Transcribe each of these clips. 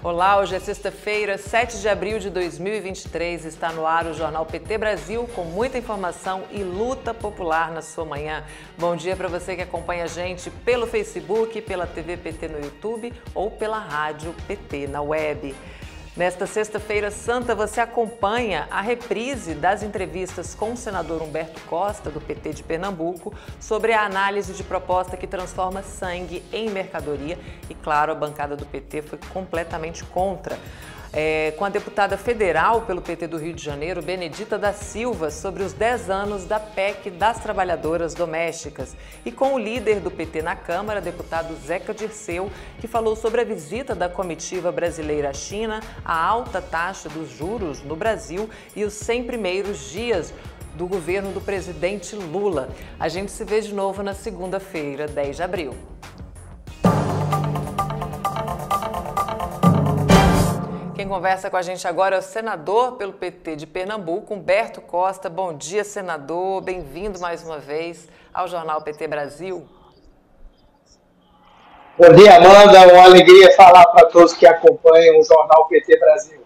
Olá, hoje é sexta-feira, 7 de abril de 2023, está no ar o Jornal PT Brasil com muita informação e luta popular na sua manhã. Bom dia para você que acompanha a gente pelo Facebook, pela TV PT no YouTube ou pela Rádio PT na web. Nesta sexta-feira santa, você acompanha a reprise das entrevistas com o senador Humberto Costa, do PT de Pernambuco, sobre a análise de proposta que transforma sangue em mercadoria. E, claro, a bancada do PT foi completamente contra. Com a deputada federal pelo PT do Rio de Janeiro, Benedita da Silva, sobre os 10 anos da PEC das trabalhadoras domésticas. E com o líder do PT na Câmara, deputado Zeca Dirceu, que falou sobre a visita da comitiva brasileira à China, a alta taxa dos juros no Brasil e os 100 primeiros dias do governo do presidente Lula. A gente se vê de novo na segunda-feira, 10 de abril. Quem conversa com a gente agora é o senador pelo PT de Pernambuco, Humberto Costa. Bom dia, senador. Bem-vindo mais uma vez ao Jornal PT Brasil. Bom dia, Amanda. Uma alegria falar para todos que acompanham o Jornal PT Brasil.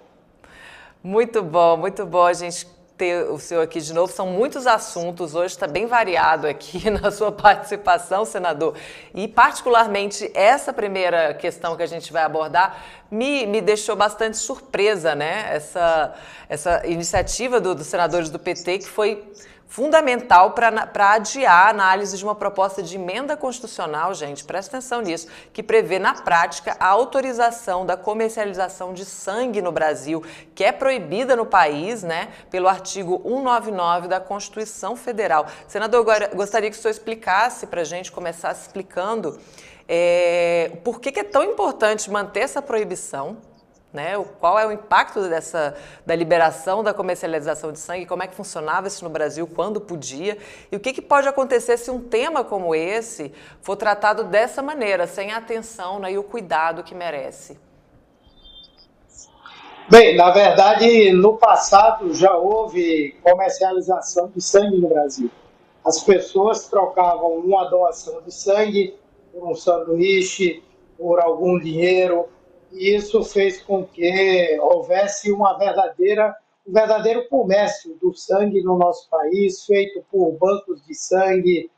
Muito bom a gente ter o senhor aqui de novo. São muitos assuntos, hoje está bem variado aqui na sua participação, senador. E particularmente essa primeira questão que a gente vai abordar me deixou bastante surpresa, né? Essa iniciativa dos senadores do PT, que foi fundamental para adiar a análise de uma proposta de emenda constitucional, gente, presta atenção nisso, que prevê na prática a autorização da comercialização de sangue no Brasil, que é proibida no país, né, pelo artigo 199 da Constituição Federal. Senador, agora gostaria que o senhor explicasse para a gente, começasse explicando por que é tão importante manter essa proibição, né? Qual é o impacto da liberação da comercialização de sangue, como é que funcionava isso no Brasil, quando podia, e o que pode acontecer se um tema como esse for tratado dessa maneira, sem a atenção, né, e o cuidado que merece? Bem, na verdade, no passado já houve comercialização de sangue no Brasil. As pessoas trocavam uma doação de sangue por um sanduíche, por algum dinheiro. E isso fez com que houvesse um verdadeiro comércio do sangue no nosso país, feito por bancos de sangue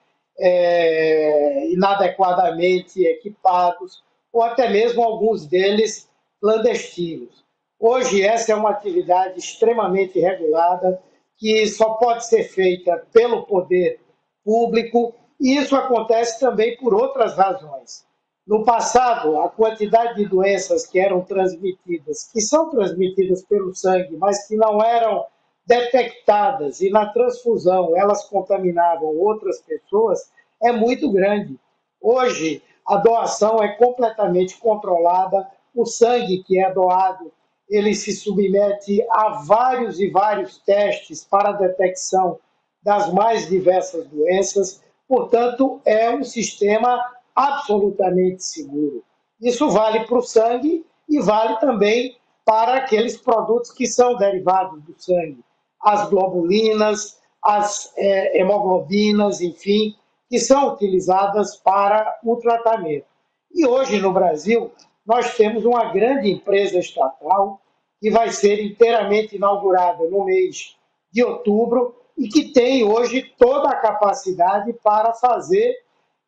inadequadamente equipados, ou até mesmo alguns deles clandestinos. Hoje, essa é uma atividade extremamente regulada, que só pode ser feita pelo poder público, e isso acontece também por outras razões. No passado, a quantidade de doenças que eram transmitidas, que são transmitidas pelo sangue, mas que não eram detectadas e na transfusão elas contaminavam outras pessoas, é muito grande. Hoje, a doação é completamente controlada, o sangue que é doado, ele se submete a vários e vários testes para a detecção das mais diversas doenças, portanto, é um sistema absolutamente seguro. Isso vale para o sangue e vale também para aqueles produtos que são derivados do sangue, as globulinas, as hemoglobinas, enfim, que são utilizadas para o tratamento. E hoje no Brasil nós temos uma grande empresa estatal que vai ser inteiramente inaugurada no mês de outubro e que tem hoje toda a capacidade para fazer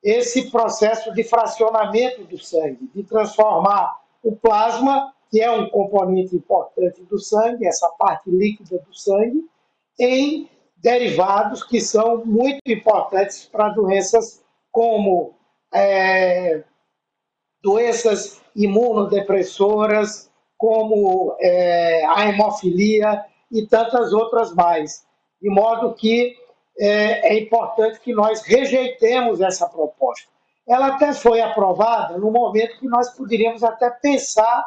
esse processo de fracionamento do sangue, de transformar o plasma, que é um componente importante do sangue, essa parte líquida do sangue, em derivados que são muito importantes para doenças como doenças imunodepressoras, como a hemofilia e tantas outras mais. De modo que é importante que nós rejeitemos essa proposta. Ela até foi aprovada no momento que nós poderíamos até pensar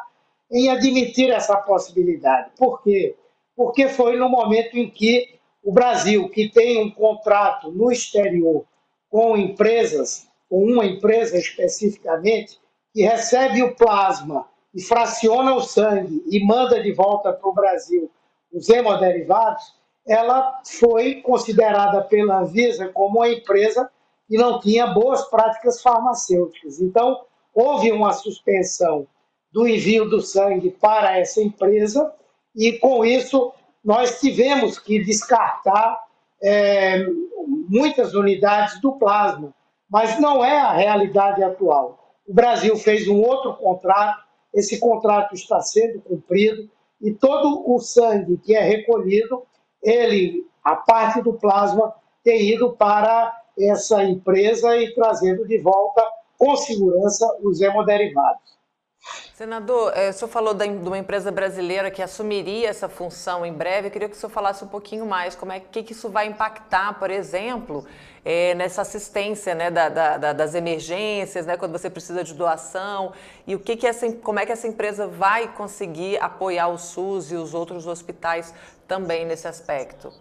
em admitir essa possibilidade. Por quê? Porque foi no momento em que o Brasil, que tem um contrato no exterior com empresas, com uma empresa especificamente, que recebe o plasma e fraciona o sangue e manda de volta para o Brasil os hemoderivados, ela foi considerada pela Anvisa como uma empresa que não tinha boas práticas farmacêuticas. Então, houve uma suspensão do envio do sangue para essa empresa e, com isso, nós tivemos que descartar muitas unidades do plasma, mas não é a realidade atual. O Brasil fez um outro contrato, esse contrato está sendo cumprido e todo o sangue que é recolhido, a parte do plasma, tem ido para essa empresa e trazendo de volta com segurança os hemoderivados. Senador, o senhor falou de uma empresa brasileira que assumiria essa função em breve. Eu queria que o senhor falasse um pouquinho mais como é que isso vai impactar, por exemplo, nessa assistência, né, das emergências, né, quando você precisa de doação, e como é que essa empresa vai conseguir apoiar o SUS e os outros hospitais também nesse aspecto.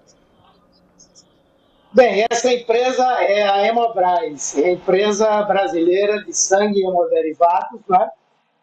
Bem, essa empresa é a Hemobras, é a empresa brasileira de sangue e hemoderivados, né,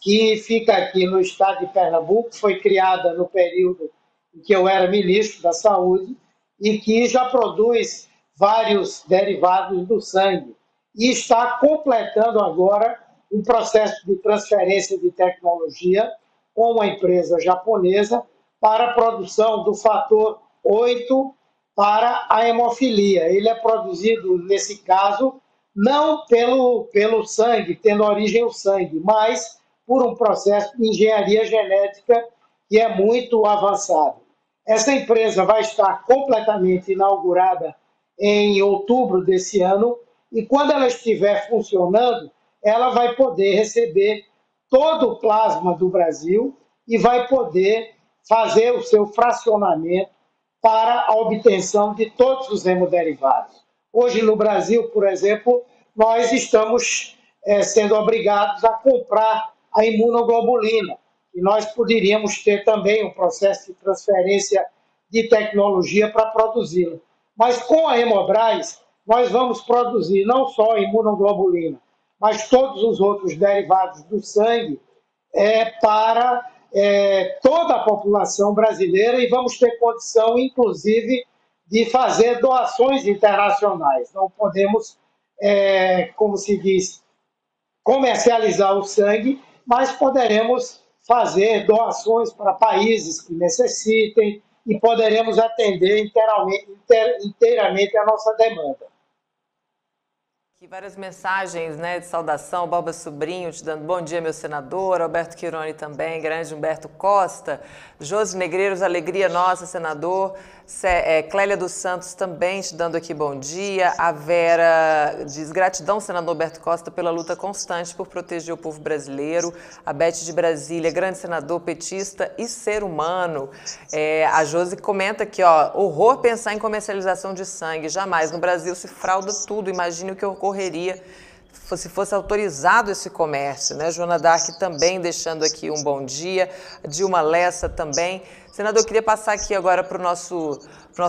que fica aqui no estado de Pernambuco, foi criada no período em que eu era ministro da Saúde e que já produz vários derivados do sangue e está completando agora um processo de transferência de tecnologia com uma empresa japonesa para a produção do fator 8 para a hemofilia. Ele é produzido, nesse caso, não pelo sangue, tendo origem o sangue, mas por um processo de engenharia genética que é muito avançado. Essa empresa vai estar completamente inaugurada em outubro desse ano e quando ela estiver funcionando, ela vai poder receber todo o plasma do Brasil e vai poder fazer o seu fracionamento para a obtenção de todos os hemoderivados. Hoje no Brasil, por exemplo, nós estamos sendo obrigados a comprar a imunoglobulina, e nós poderíamos ter também um processo de transferência de tecnologia para produzi-la. Mas com a Hemobras, nós vamos produzir não só a imunoglobulina, mas todos os outros derivados do sangue para toda a população brasileira e vamos ter condição, inclusive, de fazer doações internacionais. Não podemos, como se diz, comercializar o sangue, mas poderemos fazer doações para países que necessitem e poderemos atender inteiramente a nossa demanda. Aqui várias mensagens, né, de saudação, Borba Sobrinho te dando bom dia, meu senador, Alberto Quironi também, grande Humberto Costa, Josi Negreiros, alegria nossa, senador, Clélia dos Santos também te dando aqui bom dia, a Vera diz gratidão, senador Alberto Costa, pela luta constante por proteger o povo brasileiro, a Beth de Brasília, grande senador, petista e ser humano, a Josi comenta aqui, ó, horror pensar em comercialização de sangue, jamais, no Brasil se frauda tudo, imagine o que ocorreria se fosse autorizado esse comércio, né? Joana Dark também deixando aqui um bom dia, Dilma Lessa também. Senador, eu queria passar aqui agora para o nosso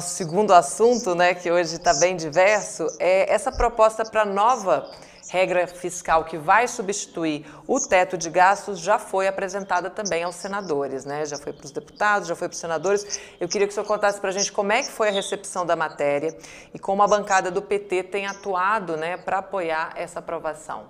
segundo assunto, né, que hoje está bem diverso, é essa proposta para nova regra fiscal que vai substituir o teto de gastos já foi apresentada também aos senadores, né? Já foi para os deputados, já foi para os senadores. Eu queria que o senhor contasse para a gente como é que foi a recepção da matéria e como a bancada do PT tem atuado, né, para apoiar essa aprovação.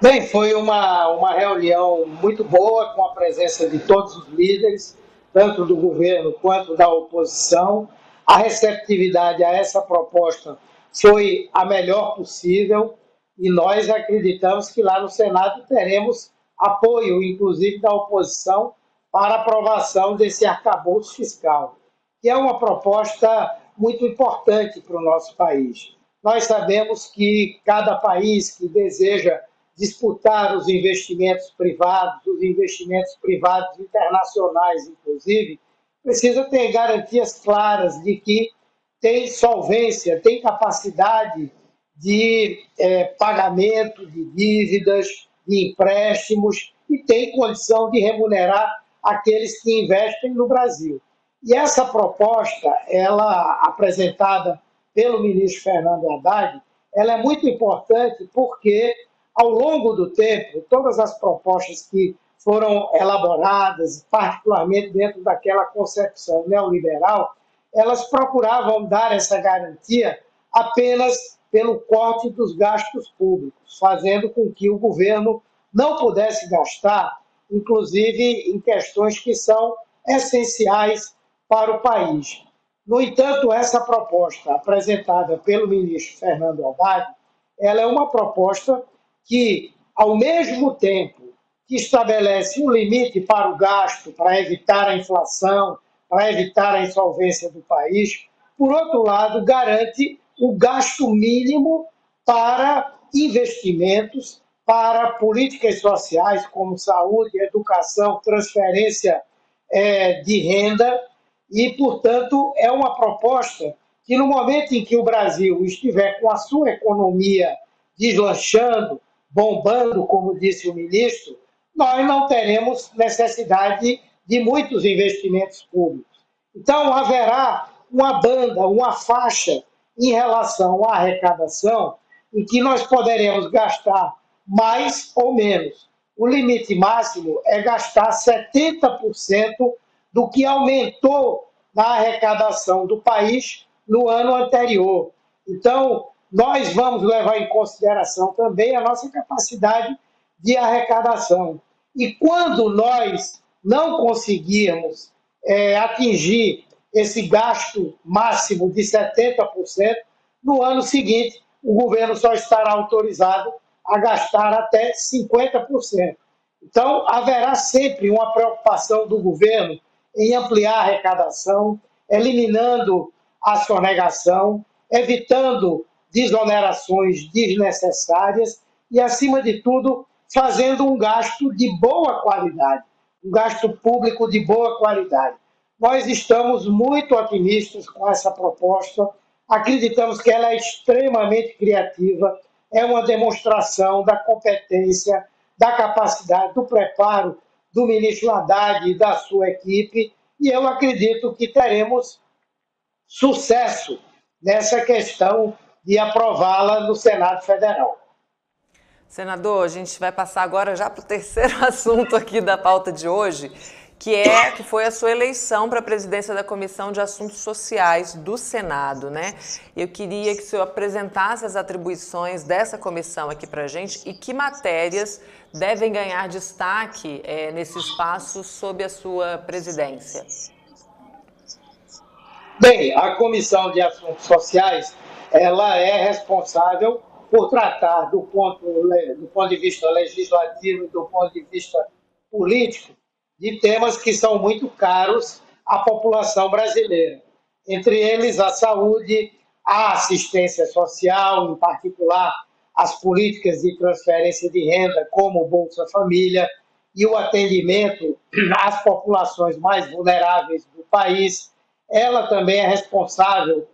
Bem, foi uma reunião muito boa, com a presença de todos os líderes, tanto do governo quanto da oposição. A receptividade a essa proposta foi a melhor possível e nós acreditamos que lá no Senado teremos apoio, inclusive da oposição, para a aprovação desse arcabouço fiscal, que é uma proposta muito importante para o nosso país. Nós sabemos que cada país que deseja disputar os investimentos privados internacionais, inclusive, precisa ter garantias claras de que tem solvência, tem capacidade de pagamento de dívidas, de empréstimos e tem condição de remunerar aqueles que investem no Brasil. E essa proposta, ela apresentada pelo ministro Fernando Haddad, ela é muito importante porque, ao longo do tempo, todas as propostas que foram elaboradas, particularmente dentro daquela concepção neoliberal, elas procuravam dar essa garantia apenas pelo corte dos gastos públicos, fazendo com que o governo não pudesse gastar, inclusive em questões que são essenciais para o país. No entanto, essa proposta apresentada pelo ministro Fernando Haddad, ela é uma proposta que, ao mesmo tempo que estabelece um limite para o gasto, para evitar a inflação, para evitar a insolvência do país, por outro lado, garante o gasto mínimo para investimentos, para políticas sociais como saúde, educação, transferência de renda e, portanto, é uma proposta que, no momento em que o Brasil estiver com a sua economia deslanchando, bombando, como disse o ministro, nós não teremos necessidade de muitos investimentos públicos. Então, haverá uma banda, uma faixa em relação à arrecadação em que nós poderemos gastar mais ou menos. O limite máximo é gastar 70% do que aumentou na arrecadação do país no ano anterior. Então, nós vamos levar em consideração também a nossa capacidade de arrecadação. E quando nós não conseguirmos atingir esse gasto máximo de 70%, no ano seguinte, o governo só estará autorizado a gastar até 50%. Então, haverá sempre uma preocupação do governo em ampliar a arrecadação, eliminando a sonegação, evitando desonerações desnecessárias e, acima de tudo, fazendo um gasto de boa qualidade, um gasto público de boa qualidade. Nós estamos muito otimistas com essa proposta, acreditamos que ela é extremamente criativa, é uma demonstração da competência, da capacidade, do preparo do ministro Haddad e da sua equipe, e eu acredito que teremos sucesso nessa questão de aprová-la no Senado Federal. Senador, a gente vai passar agora já para o terceiro assunto aqui da pauta de hoje, que foi a sua eleição para a presidência da Comissão de Assuntos Sociais do Senado, né? Eu queria que o senhor apresentasse as atribuições dessa comissão aqui para a gente e que matérias devem ganhar destaque nesse espaço sob a sua presidência. Bem, a Comissão de Assuntos Sociais, ela é responsável por tratar do ponto de vista legislativo e do ponto de vista político de temas que são muito caros à população brasileira. Entre eles, a saúde, a assistência social, em particular as políticas de transferência de renda, como o Bolsa Família, e o atendimento às populações mais vulneráveis do país. Ela também é responsável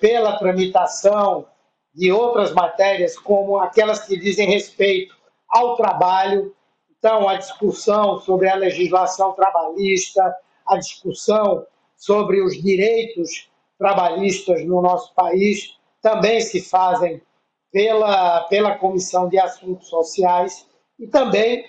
pela tramitação de outras matérias, como aquelas que dizem respeito ao trabalho. Então, a discussão sobre a legislação trabalhista, a discussão sobre os direitos trabalhistas no nosso país, também se fazem pela Comissão de Assuntos Sociais, e também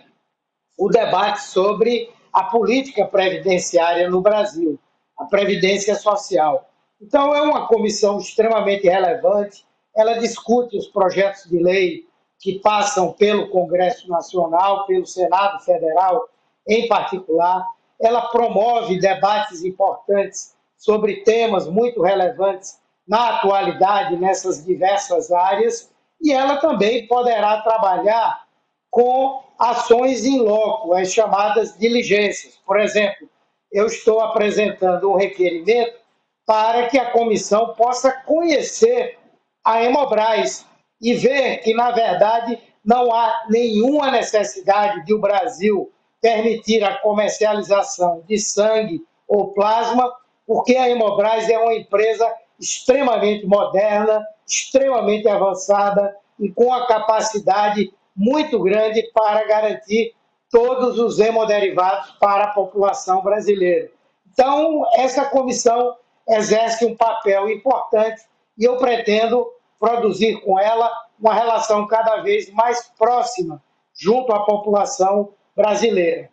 o debate sobre a política previdenciária no Brasil, a Previdência Social. Então, é uma comissão extremamente relevante, ela discute os projetos de lei que passam pelo Congresso Nacional, pelo Senado Federal em particular, ela promove debates importantes sobre temas muito relevantes na atualidade nessas diversas áreas, e ela também poderá trabalhar com ações in loco, as chamadas diligências. Por exemplo, eu estou apresentando um requerimento para que a comissão possa conhecer a Hemobras e ver que, na verdade, não há nenhuma necessidade de o Brasil permitir a comercialização de sangue ou plasma, porque a Hemobras é uma empresa extremamente moderna, extremamente avançada e com a capacidade muito grande para garantir todos os hemoderivados para a população brasileira. Então, essa comissão exerce um papel importante e eu pretendo produzir com ela uma relação cada vez mais próxima junto à população brasileira.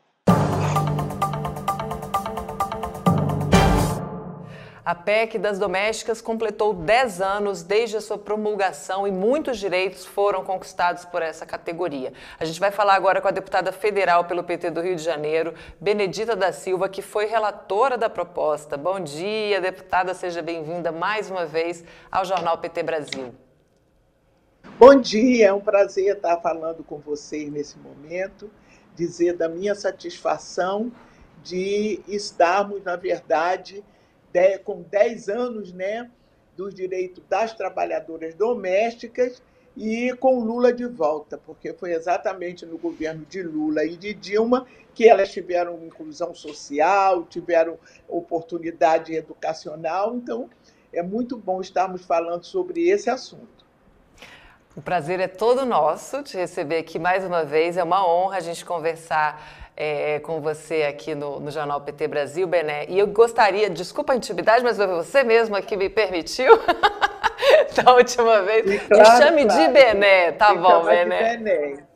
A PEC das domésticas completou 10 anos desde a sua promulgação e muitos direitos foram conquistados por essa categoria. A gente vai falar agora com a deputada federal pelo PT do Rio de Janeiro, Benedita da Silva, que foi relatora da proposta. Bom dia, deputada, seja bem-vinda mais uma vez ao Jornal PT Brasil. Bom dia, é um prazer estar falando com vocês nesse momento, dizer da minha satisfação de estarmos, na verdade, com 10 anos, né, dos direitos das trabalhadoras domésticas e com Lula de volta, porque foi exatamente no governo de Lula e de Dilma que elas tiveram inclusão social, tiveram oportunidade educacional. Então, é muito bom estarmos falando sobre esse assunto. O prazer é todo nosso te receber aqui mais uma vez. É uma honra a gente conversar com você aqui no Jornal PT Brasil, Bené. E eu gostaria, desculpa a intimidade, mas foi você mesma que me permitiu da última vez. Claro, me chame de Bené, tá bom, Bené?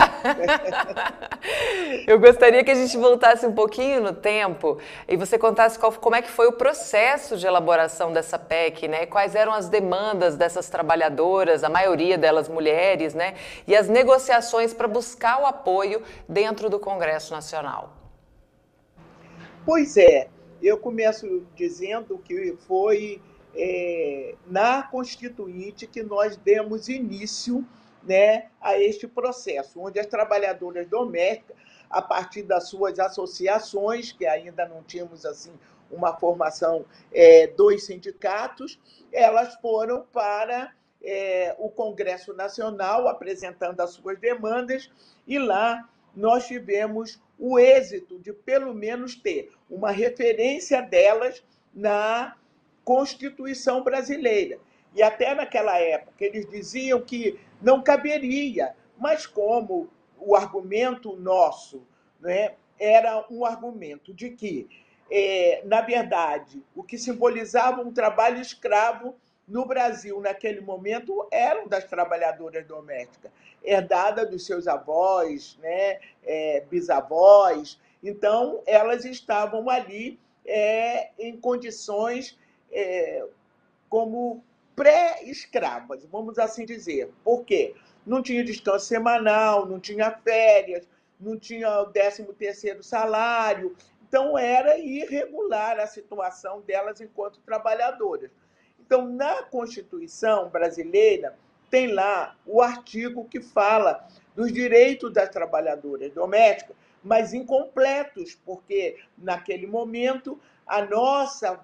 Eu gostaria que a gente voltasse um pouquinho no tempo e você contasse como é que foi o processo de elaboração dessa PEC, né? Quais eram as demandas dessas trabalhadoras, a maioria delas mulheres, né? E as negociações para buscar o apoio dentro do Congresso Nacional. Pois é, eu começo dizendo que foi na Constituinte que nós demos início, né, a este processo, onde as trabalhadoras domésticas, a partir das suas associações, que ainda não tínhamos assim uma formação dos sindicatos, elas foram para o Congresso Nacional apresentando as suas demandas, e lá nós tivemos o êxito de, pelo menos, ter uma referência delas na Constituição brasileira. E até naquela época eles diziam que não caberia, mas como o argumento nosso, né, era um argumento de que, na verdade, o que simbolizava um trabalho escravo no Brasil, naquele momento, eram das trabalhadoras domésticas, herdada dos seus avós, né, bisavós. Então, elas estavam ali em condições como pré-escravas, vamos assim dizer. Por quê? Não tinha descanso semanal, não tinha férias, não tinha o 13º salário. Então, era irregular a situação delas enquanto trabalhadoras. Então, na Constituição brasileira, tem lá o artigo que fala dos direitos das trabalhadoras domésticas, mas incompletos, porque, naquele momento, a nossa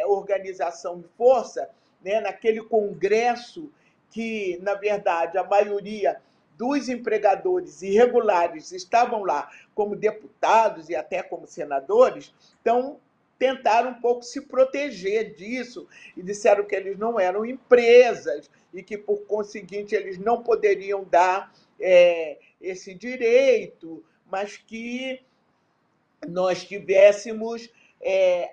organização de força, né, naquele congresso que, na verdade, a maioria dos empregadores irregulares estavam lá como deputados e até como senadores, então tentaram um pouco se proteger disso e disseram que eles não eram empresas e que, por conseguinte, eles não poderiam dar esse direito, mas que nós tivéssemos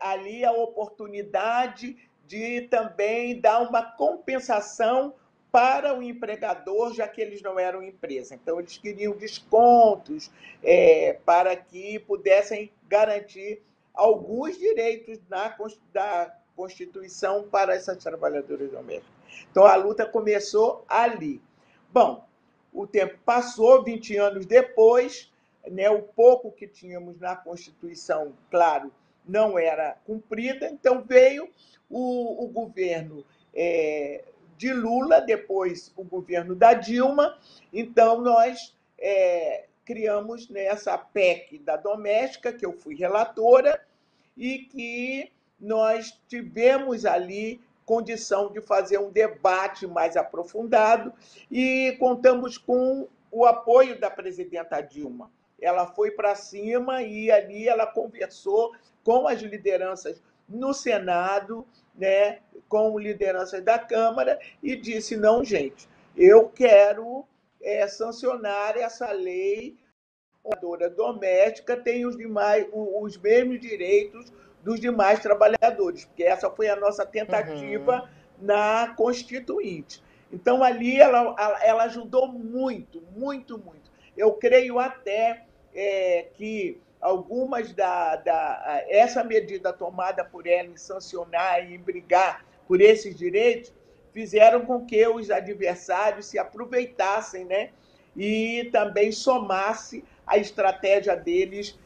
ali a oportunidade de também dar uma compensação para o empregador, já que eles não eram empresa. Então, eles queriam descontos para que pudessem garantir alguns direitos da Constituição para essas trabalhadoras domésticas. Então, a luta começou ali. Bom, o tempo passou, 20 anos depois, né, o pouco que tínhamos na Constituição, claro, não era cumprida, então veio o governo de Lula, depois o governo da Dilma, então nós criamos nessa PEC da doméstica, que eu fui relatora, e que nós tivemos ali condição de fazer um debate mais aprofundado e contamos com o apoio da presidenta Dilma. Ela foi para cima e ali ela conversou com as lideranças no Senado, né, com lideranças da Câmara, e disse: não, gente, eu quero sancionar essa lei. A trabalhadora doméstica tem os mesmos direitos dos demais trabalhadores, porque essa foi a nossa tentativa na Constituinte. Então, ali ela ajudou muito, muito, muito. Eu creio até que algumas essa medida tomada por ela em sancionar e em brigar por esses direitos fizeram com que os adversários se aproveitassem, né, e também somasse a estratégia deles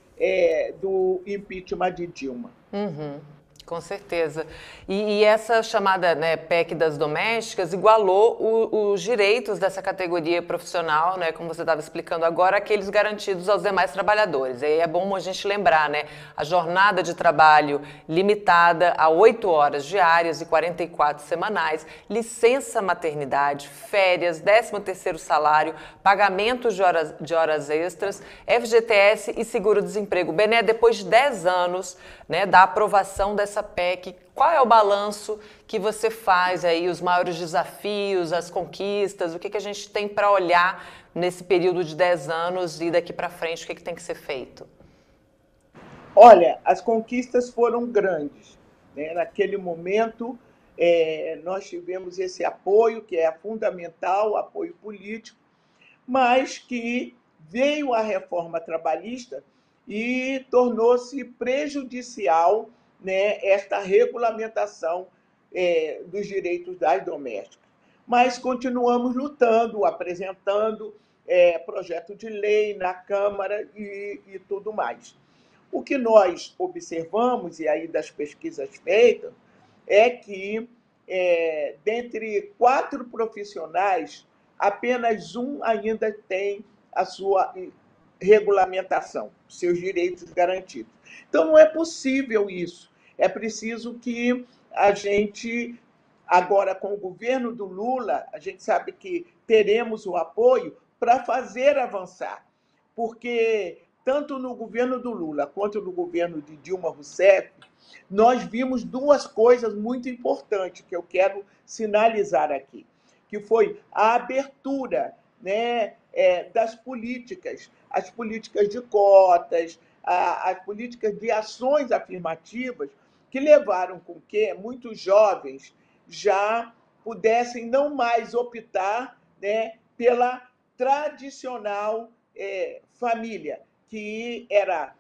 do impeachment de Dilma. Uhum, com certeza. E essa chamada, né, PEC das domésticas igualou os direitos dessa categoria profissional, né, como você estava explicando agora, aqueles garantidos aos demais trabalhadores. E aí é bom a gente lembrar, né, a jornada de trabalho limitada a 8 horas diárias e 44 semanais, licença maternidade, férias, 13º salário, pagamentos de horas extras, FGTS e seguro-desemprego. Bené, depois de 10 anos, né, da aprovação dessa PEC, qual é o balanço que você faz aí, os maiores desafios, as conquistas, o que a gente tem para olhar nesse período de 10 anos e daqui para frente, o que tem que ser feito? Olha, as conquistas foram grandes, né? Naquele momento, nós tivemos esse apoio, que é fundamental, apoio político, mas que veio a reforma trabalhista e tornou-se prejudicial, né, esta regulamentação dos direitos das domésticas. Mas continuamos lutando, apresentando projeto de lei na Câmara e tudo mais. O que nós observamos, e aí das pesquisas feitas, é que, dentre 4 profissionais, apenas um ainda tem a sua regulamentação, seus direitos garantidos. Então, não é possível isso. É preciso que a gente, agora com o governo do Lula, a gente sabe que teremos o apoio para fazer avançar, porque tanto no governo do Lula quanto no governo de Dilma Rousseff, nós vimos 2 coisas muito importantes que eu quero sinalizar aqui, que foi a abertura, né, das políticas, as políticas de cotas, as políticas de ações afirmativas, que levaram com que muitos jovens já pudessem não mais optar, né, pela tradicional família, que era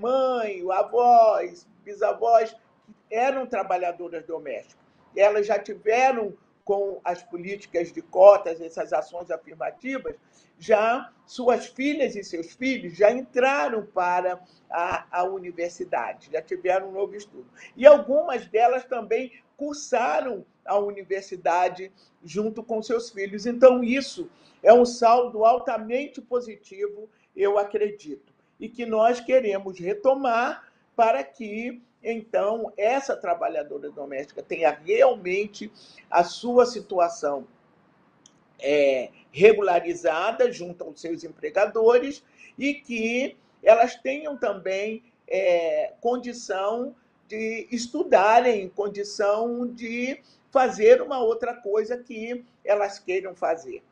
mãe, avós, bisavós, que eram trabalhadoras domésticas. Elas já tiveram, com as políticas de cotas, essas ações afirmativas, já suas filhas e seus filhos já entraram para a universidade, já tiveram um novo estudo. E algumas delas também cursaram a universidade junto com seus filhos. Então, isso é um saldo altamente positivo, eu acredito, e que nós queremos retomar para que, então, essa trabalhadora doméstica tenha realmente a sua situação regularizada junto aos seus empregadores e que elas tenham também condição de estudarem, condição de fazer uma outra coisa que elas queiram fazer.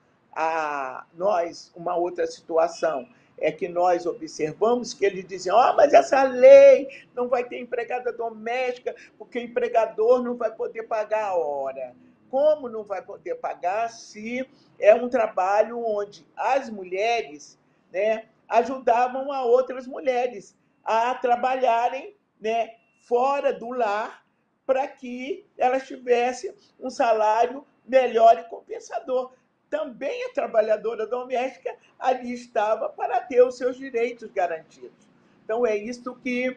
Uma outra situação é que nós observamos que eles dizem: mas essa lei não vai ter empregada doméstica porque o empregador não vai poder pagar a hora. Como não vai poder pagar se é um trabalho onde as mulheres, né, ajudavam a outras mulheres a trabalharem, né, fora do lar para que elas tivessem um salário melhor e compensador. Também a trabalhadora doméstica ali estava para ter os seus direitos garantidos. Então, é isso que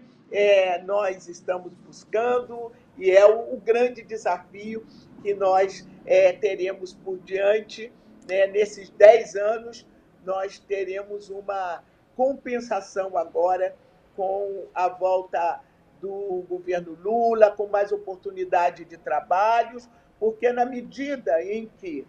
nós estamos buscando e é o grande desafio que nós teremos por diante, né? Nesses 10 anos, nós teremos uma compensação agora com a volta do governo Lula, com mais oportunidade de trabalhos, porque na medida em que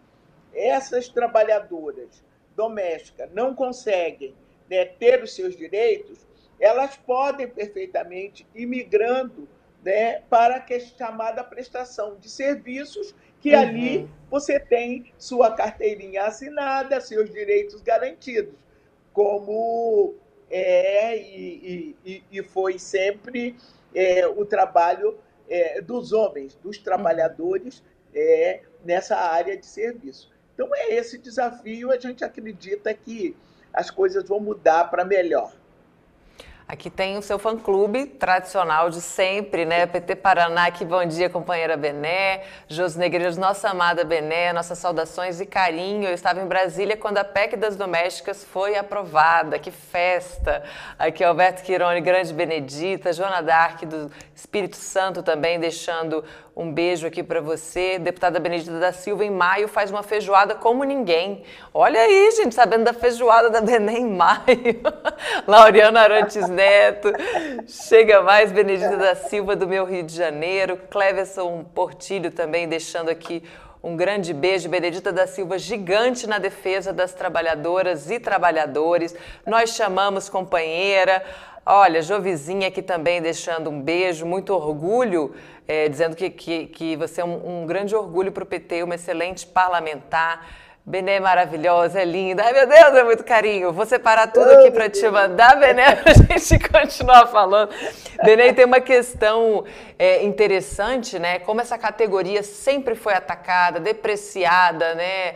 essas trabalhadoras domésticas não conseguem, né, ter os seus direitos, elas podem perfeitamente ir migrando, né, para a chamada prestação de serviços, que ali você tem sua carteirinha assinada, seus direitos garantidos, como e foi sempre o trabalho dos homens, dos trabalhadores nessa área de serviço. Então, é esse desafio. A gente acredita que as coisas vão mudar para melhor. Aqui tem o seu fã-clube tradicional de sempre, né? PT Paraná, aqui, bom dia, companheira Bené. Josi Negreiros, nossa amada Bené, nossas saudações e carinho. Eu estava em Brasília quando a PEC das domésticas foi aprovada. Que festa! Aqui, Alberto Quirone, grande Benedita. Joana Dark, do Espírito Santo também, deixando um beijo aqui para você. Deputada Benedita da Silva, em maio, faz uma feijoada como ninguém. Olha aí, gente, sabendo da feijoada da Bené em maio. Laureano Arantes Neto, chega mais, Benedita da Silva, do meu Rio de Janeiro. Cleverson Portilho também, deixando aqui um grande beijo. Benedita da Silva, gigante na defesa das trabalhadoras e trabalhadores. Nós chamamos companheira. Olha, Jovizinha aqui também deixando um beijo, muito orgulho, dizendo que você é um grande orgulho para o PT, uma excelente parlamentar. Bené é maravilhosa, é linda. Ai, meu Deus, é muito carinho. Vou separar tudo aqui para te mandar, Bené, para a gente continuar falando. Bené, tem uma questão interessante, né? Como essa categoria sempre foi atacada, depreciada, né?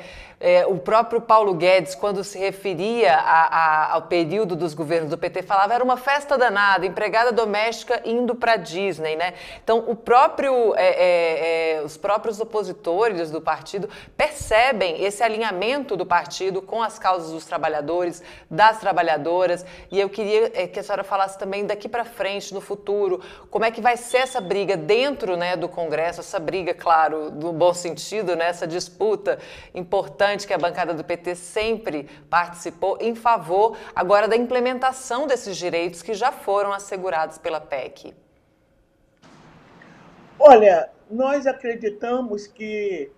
O próprio Paulo Guedes, quando se referia ao período dos governos do PT, falava era uma festa danada, empregada doméstica indo para a Disney, né? Então, os próprios opositores do partido percebem esse alinhamento do partido com as causas dos trabalhadores, das trabalhadoras, e eu queria que a senhora falasse também daqui para frente, no futuro, como é que vai ser essa briga dentro, né, do Congresso, essa briga, claro, no bom sentido, né, essa disputa importante que a bancada do PT sempre participou em favor agora da implementação desses direitos que já foram assegurados pela PEC. Olha, nós acreditamos que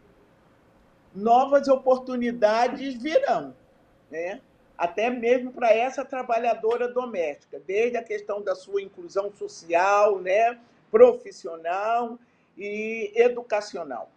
novas oportunidades virão, né? Até mesmo para essa trabalhadora doméstica, desde a questão da sua inclusão social, né, profissional e educacional.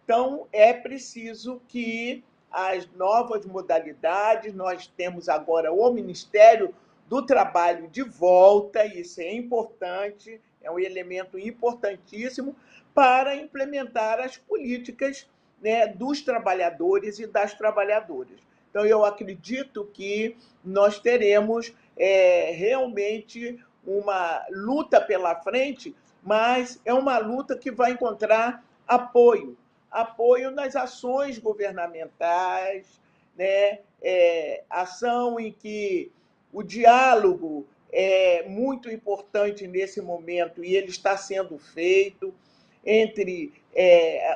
Então, é preciso que as novas modalidades, nós temos agora o Ministério do Trabalho de volta, isso é importante, é um elemento importantíssimo para implementar as políticas, né, dos trabalhadores e das trabalhadoras. Então, eu acredito que nós teremos realmente uma luta pela frente, mas é uma luta que vai encontrar apoio nas ações governamentais, né? Ação em que o diálogo é muito importante nesse momento e ele está sendo feito entre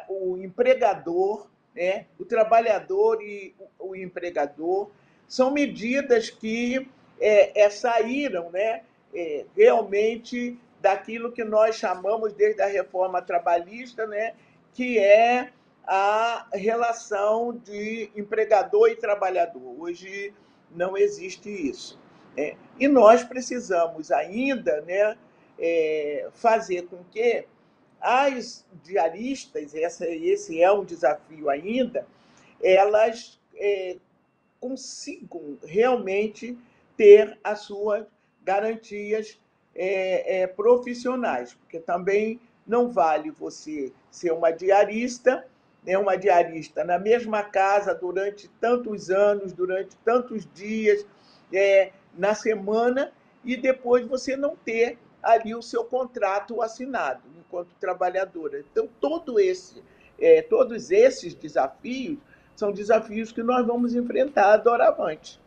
o empregador, né? O trabalhador e o empregador. São medidas que saíram, né? Realmente daquilo que nós chamamos desde a reforma trabalhista, né? Que é a relação de empregador e trabalhador. Hoje não existe isso. E nós precisamos ainda, né, fazer com que as diaristas, esse é um desafio ainda, elas consigam realmente ter as suas garantias profissionais, porque também não vale você ser uma diarista na mesma casa durante tantos anos, durante tantos dias na semana, e depois você não ter ali o seu contrato assinado enquanto trabalhadora. Então, todos esses desafios são desafios que nós vamos enfrentar doravante.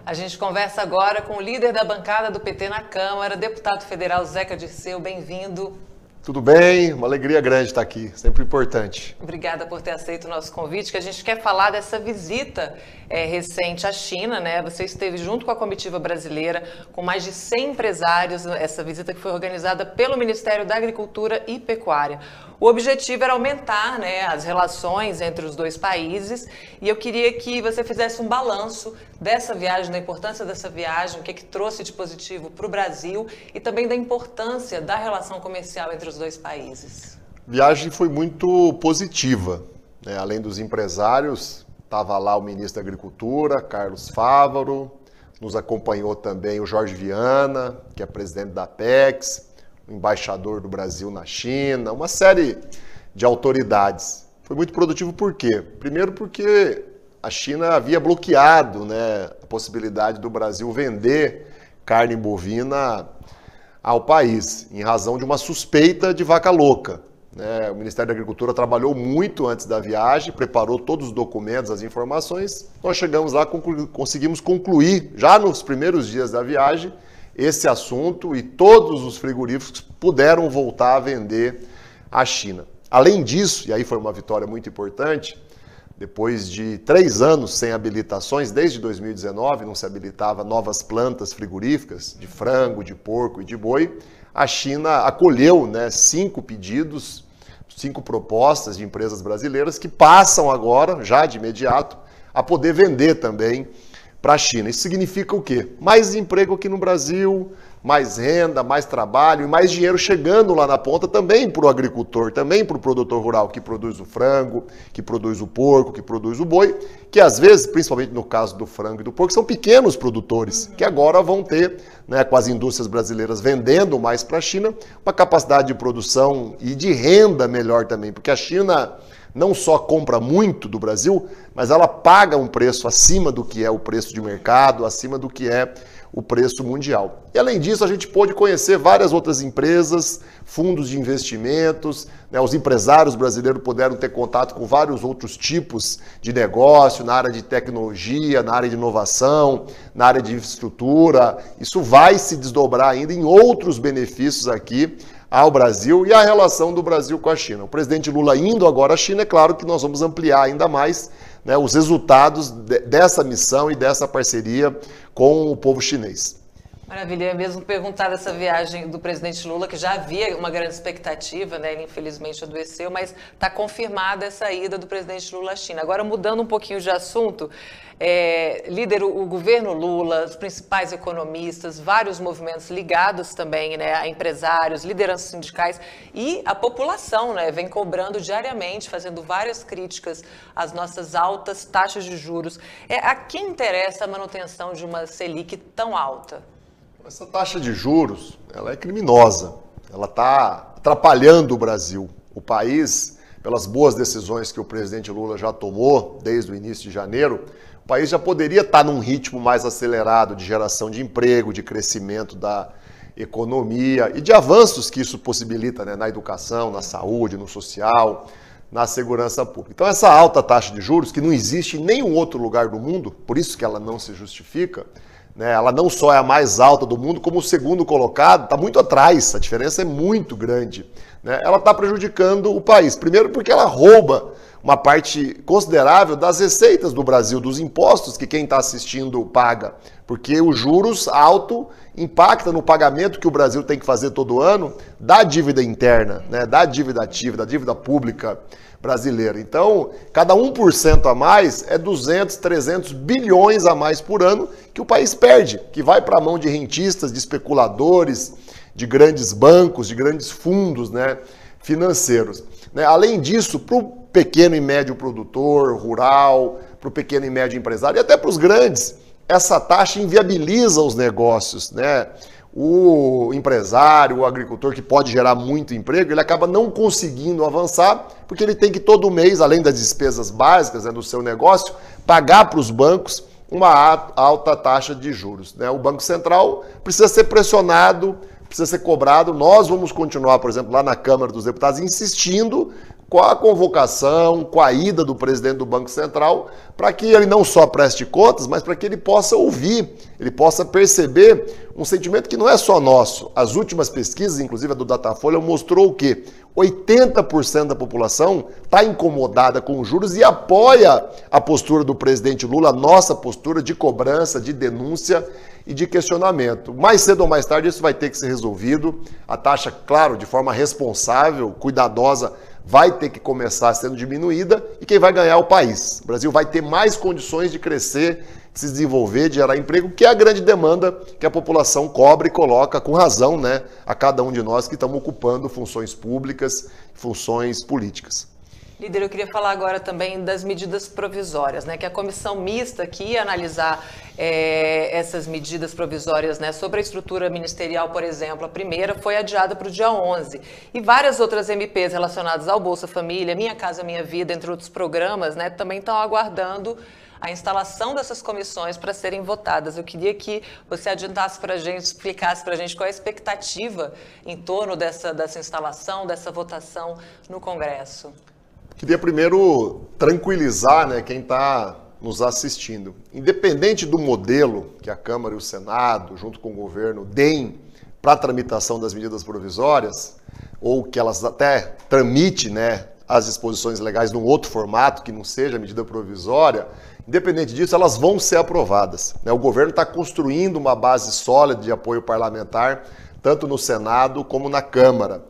A gente conversa agora com o líder da bancada do PT na Câmara, deputado federal Zeca Dirceu. Bem-vindo. Tudo bem? Uma alegria grande estar aqui, sempre importante. Obrigada por ter aceito o nosso convite, que a gente quer falar dessa visita recente à China, né? Você esteve junto com a comitiva brasileira, com mais de 100 empresários, essa visita que foi organizada pelo Ministério da Agricultura e Pecuária. O objetivo era aumentar, né, as relações entre os dois países, e eu queria que você fizesse um balanço dessa viagem, da importância dessa viagem, o que trouxe de positivo para o Brasil e também da importância da relação comercial entre os dois países. A viagem foi muito positiva, né? Além dos empresários, estava lá o ministro da Agricultura, Carlos Fávaro, nos acompanhou também o Jorge Viana, que é presidente da Apex, o embaixador do Brasil na China, uma série de autoridades. Foi muito produtivo por quê? Primeiro porque a China havia bloqueado, né, a possibilidade do Brasil vender carne bovina ao país, em razão de uma suspeita de vaca louca. O Ministério da Agricultura trabalhou muito antes da viagem, preparou todos os documentos, as informações. Nós chegamos lá, conseguimos concluir, já nos primeiros dias da viagem, esse assunto e todos os frigoríficos puderam voltar a vender à China. Além disso, e aí foi uma vitória muito importante, depois de 3 anos sem habilitações, desde 2019 não se habilitava novas plantas frigoríficas de frango, de porco e de boi, a China acolheu, né, 5 pedidos, 5 propostas de empresas brasileiras que passam agora, já de imediato, a poder vender também para a China. Isso significa o quê? Mais emprego aqui no Brasil, mais renda, mais trabalho e mais dinheiro chegando lá na ponta também para o agricultor, também para o produtor rural que produz o frango, que produz o porco, que produz o boi, que às vezes, principalmente no caso do frango e do porco, são pequenos produtores que agora vão ter, né, com as indústrias brasileiras vendendo mais para a China, uma capacidade de produção e de renda melhor também, porque a China não só compra muito do Brasil, mas ela paga um preço acima do que é o preço de mercado, acima do que é o preço mundial. E além disso, a gente pôde conhecer várias outras empresas, fundos de investimentos, né, os empresários brasileiros puderam ter contato com vários outros tipos de negócio, na área de tecnologia, na área de inovação, na área de infraestrutura. Isso vai se desdobrar ainda em outros benefícios aqui ao Brasil e a relação do Brasil com a China. O presidente Lula indo agora à China, é claro que nós vamos ampliar ainda mais, né, os resultados dessa missão e dessa parceria com o povo chinês. Maravilha, é mesmo perguntar dessa viagem do presidente Lula, que já havia uma grande expectativa, né? Ele infelizmente adoeceu, mas está confirmada essa ida do presidente Lula à China. Agora, mudando um pouquinho de assunto, líder, o governo Lula, os principais economistas, vários movimentos ligados também, né, a empresários, lideranças sindicais e a população, né, vem cobrando diariamente, fazendo várias críticas às nossas altas taxas de juros. A quem interessa a manutenção de uma Selic tão alta? Essa taxa de juros, ela é criminosa, ela está atrapalhando o Brasil. O país, pelas boas decisões que o presidente Lula já tomou desde o início de janeiro, o país já poderia estar num ritmo mais acelerado de geração de emprego, de crescimento da economia e de avanços que isso possibilita, né, na educação, na saúde, no social, na segurança pública. Então essa alta taxa de juros, que não existe em nenhum outro lugar do mundo, por isso que ela não se justifica, né, ela não só é a mais alta do mundo, como o segundo colocado está muito atrás, a diferença é muito grande. Né? Ela está prejudicando o país. Primeiro porque ela rouba uma parte considerável das receitas do Brasil, dos impostos que quem está assistindo paga. Porque os juros alto impacta no pagamento que o Brasil tem que fazer todo ano da dívida interna, né, da dívida ativa, da dívida pública brasileira. Então, cada 1% a mais é 200, 300 bilhões a mais por ano que o país perde, que vai para a mão de rentistas, de especuladores, de grandes bancos, de grandes fundos, né, financeiros. Né? Além disso, para o pequeno e médio produtor rural, para o pequeno e médio empresário e até para os grandes, essa taxa inviabiliza os negócios, né? O empresário, o agricultor que pode gerar muito emprego, ele acaba não conseguindo avançar, porque ele tem que todo mês, além das despesas básicas, né, do seu negócio, pagar para os bancos uma alta taxa de juros. Né? O Banco Central precisa ser pressionado, precisa ser cobrado. Nós vamos continuar, por exemplo, lá na Câmara dos Deputados, insistindo com a convocação, com a ida do presidente do Banco Central, para que ele não só preste contas, mas para que ele possa ouvir, ele possa perceber um sentimento que não é só nosso. As últimas pesquisas, inclusive a do Datafolha, mostrou o quê? 80% da população está incomodada com os juros e apoia a postura do presidente Lula, a nossa postura de cobrança, de denúncia e de questionamento. Mais cedo ou mais tarde isso vai ter que ser resolvido. A taxa, claro, de forma responsável, cuidadosa, vai ter que começar sendo diminuída e quem vai ganhar é o país. O Brasil vai ter mais condições de crescer, de se desenvolver, de gerar emprego, que é a grande demanda que a população cobra e coloca com razão, né, a cada um de nós que estamos ocupando funções públicas, funções políticas. Líder, eu queria falar agora também das medidas provisórias, né? Que a comissão mista que ia analisar essas medidas provisórias, né, sobre a estrutura ministerial, por exemplo, a primeira foi adiada para o dia 11. E várias outras MPs relacionadas ao Bolsa Família, Minha Casa Minha Vida, entre outros programas, né, também estão aguardando a instalação dessas comissões para serem votadas. Eu queria que você adiantasse para a gente, explicasse para a gente qual é a expectativa em torno dessa instalação, dessa votação no Congresso. Queria primeiro tranquilizar, né, quem está nos assistindo. Independente do modelo que a Câmara e o Senado, junto com o governo, deem para a tramitação das medidas provisórias, ou que elas até tramitem, né, as disposições legais num outro formato que não seja medida provisória, independente disso, elas vão ser aprovadas. O governo está construindo uma base sólida de apoio parlamentar, tanto no Senado como na Câmara.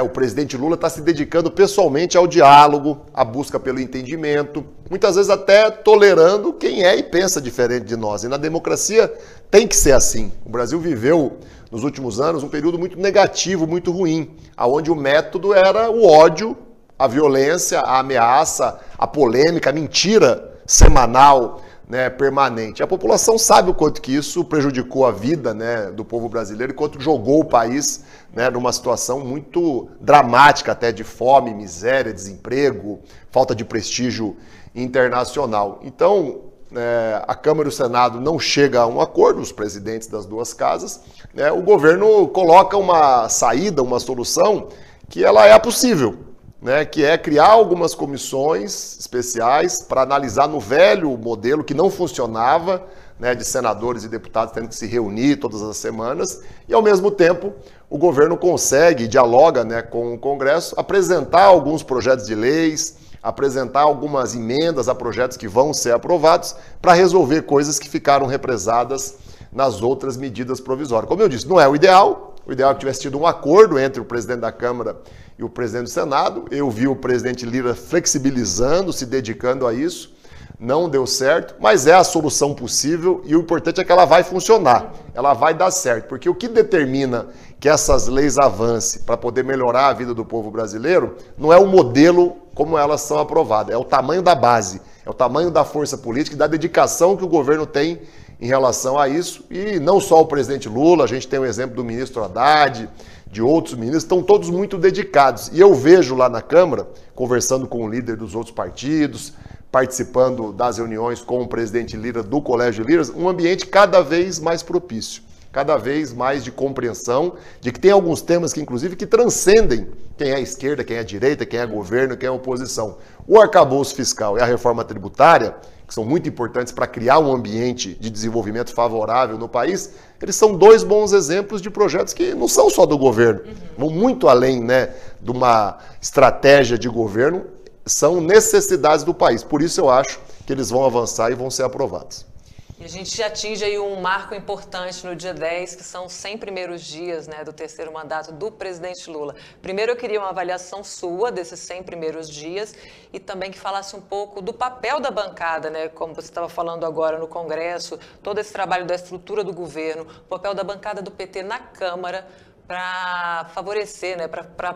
O presidente Lula está se dedicando pessoalmente ao diálogo, à busca pelo entendimento, muitas vezes até tolerando quem é e pensa diferente de nós. E na democracia tem que ser assim. O Brasil viveu, nos últimos anos, um período muito negativo, muito ruim, onde o método era o ódio, a violência, a ameaça, a polêmica, a mentira semanal, né, permanente. A população sabe o quanto que isso prejudicou a vida, né, do povo brasileiro e quanto jogou o país, né, numa situação muito dramática, até de fome, miséria, desemprego, falta de prestígio internacional. Então, a Câmara e o Senado não chegam a um acordo, os presidentes das duas casas, né, o governo coloca uma saída, uma solução que ela é possível, né, que é criar algumas comissões especiais para analisar no velho modelo que não funcionava, né, de senadores e deputados tendo que se reunir todas as semanas, e ao mesmo tempo o governo consegue, dialoga, né, com o Congresso, apresentar alguns projetos de leis, apresentar algumas emendas a projetos que vão ser aprovados para resolver coisas que ficaram represadas nas outras medidas provisórias. Como eu disse, não é o ideal é que tivesse tido um acordo entre o presidente da Câmara e o presidente do Senado. Eu vi o presidente Lira flexibilizando, se dedicando a isso. Não deu certo, mas é a solução possível e o importante é que ela vai funcionar, ela vai dar certo, porque o que determina que essas leis avancem para poder melhorar a vida do povo brasileiro não é o modelo como elas são aprovadas, é o tamanho da base, é o tamanho da força política e da dedicação que o governo tem em relação a isso. E não só o presidente Lula, a gente tem o exemplo do ministro Haddad, de outros ministros, estão todos muito dedicados. E eu vejo lá na Câmara, conversando com o líder dos outros partidos, participando das reuniões com o presidente Lira do Colégio Lira, um ambiente cada vez mais propício, cada vez mais de compreensão, de que tem alguns temas que, inclusive, que transcendem quem é esquerda, quem é direita, quem é governo, quem é oposição. O arcabouço fiscal e a reforma tributária, que são muito importantes para criar um ambiente de desenvolvimento favorável no país, eles são dois bons exemplos de projetos que não são só do governo, vão muito além, né, de uma estratégia de governo, são necessidades do país. Por isso eu acho que eles vão avançar e vão ser aprovados. E a gente atinge aí um marco importante no dia 10, que são os 100 primeiros dias, né, do terceiro mandato do presidente Lula. Primeiro eu queria uma avaliação sua desses 100 primeiros dias e também que falasse um pouco do papel da bancada, né, como você estava falando agora no Congresso, todo esse trabalho da estrutura do governo, o papel da bancada do PT na Câmara para favorecer, né, para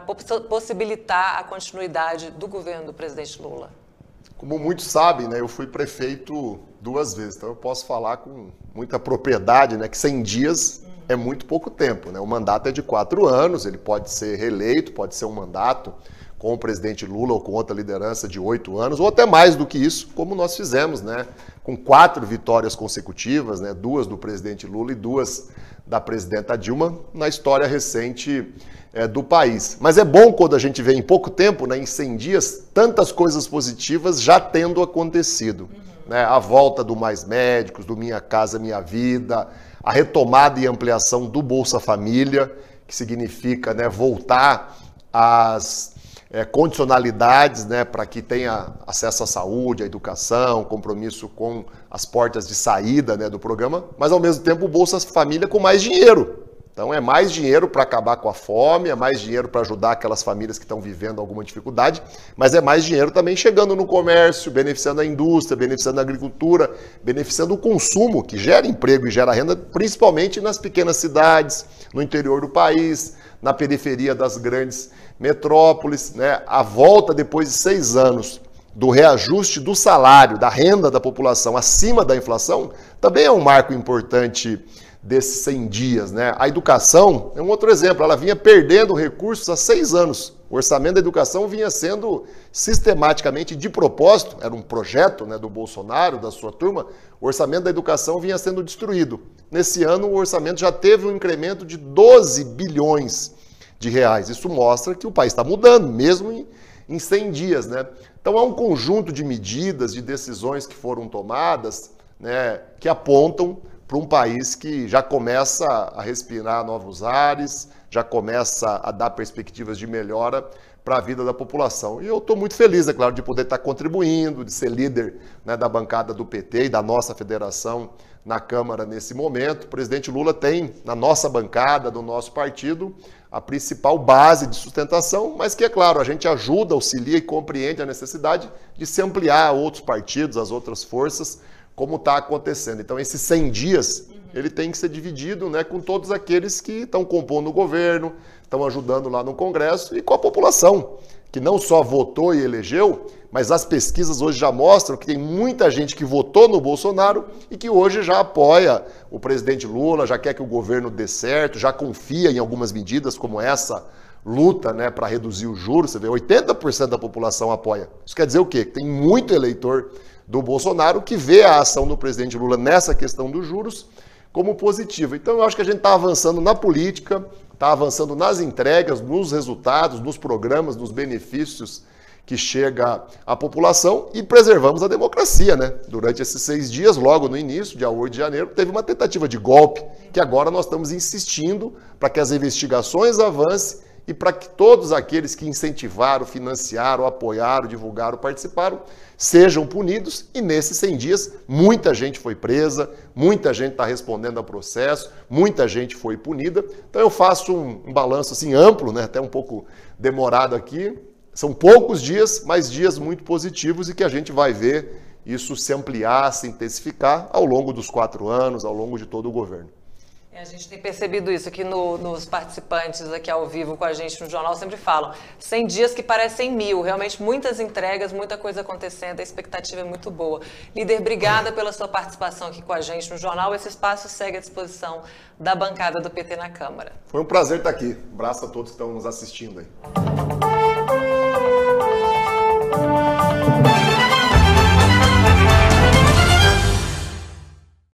possibilitar a continuidade do governo do presidente Lula. Como muitos sabem, né, eu fui prefeito 2 vezes, então eu posso falar com muita propriedade, né, que 100 dias é muito pouco tempo, né? O mandato é de 4 anos, ele pode ser reeleito, pode ser um mandato com o presidente Lula ou com outra liderança de 8 anos, ou até mais do que isso, como nós fizemos, né, com 4 vitórias consecutivas, né, 2 do presidente Lula e 2 da presidenta Dilma na história recente do país. Mas é bom quando a gente vê em pouco tempo, né, em 100 dias, tantas coisas positivas já tendo acontecido. Né? A volta do Mais Médicos, do Minha Casa Minha Vida, a retomada e ampliação do Bolsa Família, que significa, né, voltar às condicionalidades, né, para que tenha acesso à saúde, à educação, compromisso com as portas de saída, né, do programa, mas ao mesmo tempo o Bolsa Família com mais dinheiro. Então é mais dinheiro para acabar com a fome, é mais dinheiro para ajudar aquelas famílias que estão vivendo alguma dificuldade, mas é mais dinheiro também chegando no comércio, beneficiando a indústria, beneficiando a agricultura, beneficiando o consumo, que gera emprego e gera renda, principalmente nas pequenas cidades, no interior do país, na periferia das grandes metrópoles, né? A volta depois de 6 anos do reajuste do salário, da renda da população acima da inflação, também é um marco importante desses 100 dias, né? A educação é um outro exemplo, ela vinha perdendo recursos há 6 anos. O orçamento da educação vinha sendo sistematicamente, de propósito, era um projeto, né, do Bolsonaro, da sua turma, o orçamento da educação vinha sendo destruído. Nesse ano, o orçamento já teve um incremento de 12 bilhões de reais. Isso mostra que o país está mudando, mesmo em 100 dias, né? Então, é um conjunto de medidas, de decisões que foram tomadas, né, que apontam para um país que já começa a respirar novos ares, já começa a dar perspectivas de melhora para a vida da população. E eu estou muito feliz, é claro, de poder estar contribuindo, de ser líder, né, da bancada do PT e da nossa federação na Câmara nesse momento. O presidente Lula tem, na nossa bancada, do nosso partido, a principal base de sustentação, mas que, é claro, a gente ajuda, auxilia e compreende a necessidade de se ampliar a outros partidos, as outras forças, como está acontecendo. Então, esses 100 dias, ele tem que ser dividido, né, com todos aqueles que estão compondo o governo, estão ajudando lá no Congresso e com a população, que não só votou e elegeu, mas as pesquisas hoje já mostram que tem muita gente que votou no Bolsonaro e que hoje já apoia o presidente Lula, já quer que o governo dê certo, já confia em algumas medidas como essa luta, né, para reduzir os juros. Você vê, 80% da população apoia. Isso quer dizer o quê? Tem muito eleitor do Bolsonaro que vê a ação do presidente Lula nessa questão dos juros como positiva. Então eu acho que a gente está avançando na política, está avançando nas entregas, nos resultados, nos programas, nos benefícios que chega à população e preservamos a democracia, né? Durante esses 6 dias, logo no início, dia 8 de janeiro, teve uma tentativa de golpe, que agora nós estamos insistindo para que as investigações avancem e para que todos aqueles que incentivaram, financiaram, apoiaram, divulgaram, participaram, sejam punidos. E nesses 100 dias, muita gente foi presa, muita gente está respondendo a processo, muita gente foi punida. Então eu faço um balanço assim amplo, né, até um pouco demorado aqui. São poucos dias, mas dias muito positivos e que a gente vai ver isso se ampliar, se intensificar ao longo dos 4 anos, ao longo de todo o governo. A gente tem percebido isso aqui nos participantes aqui ao vivo com a gente no jornal, sempre falam, 100 dias que parecem 1000, realmente muitas entregas, muita coisa acontecendo, a expectativa é muito boa. Líder, obrigada pela sua participação aqui com a gente no jornal, esse espaço segue à disposição da bancada do PT na Câmara. Foi um prazer estar aqui, um abraço a todos que estão nos assistindo aí.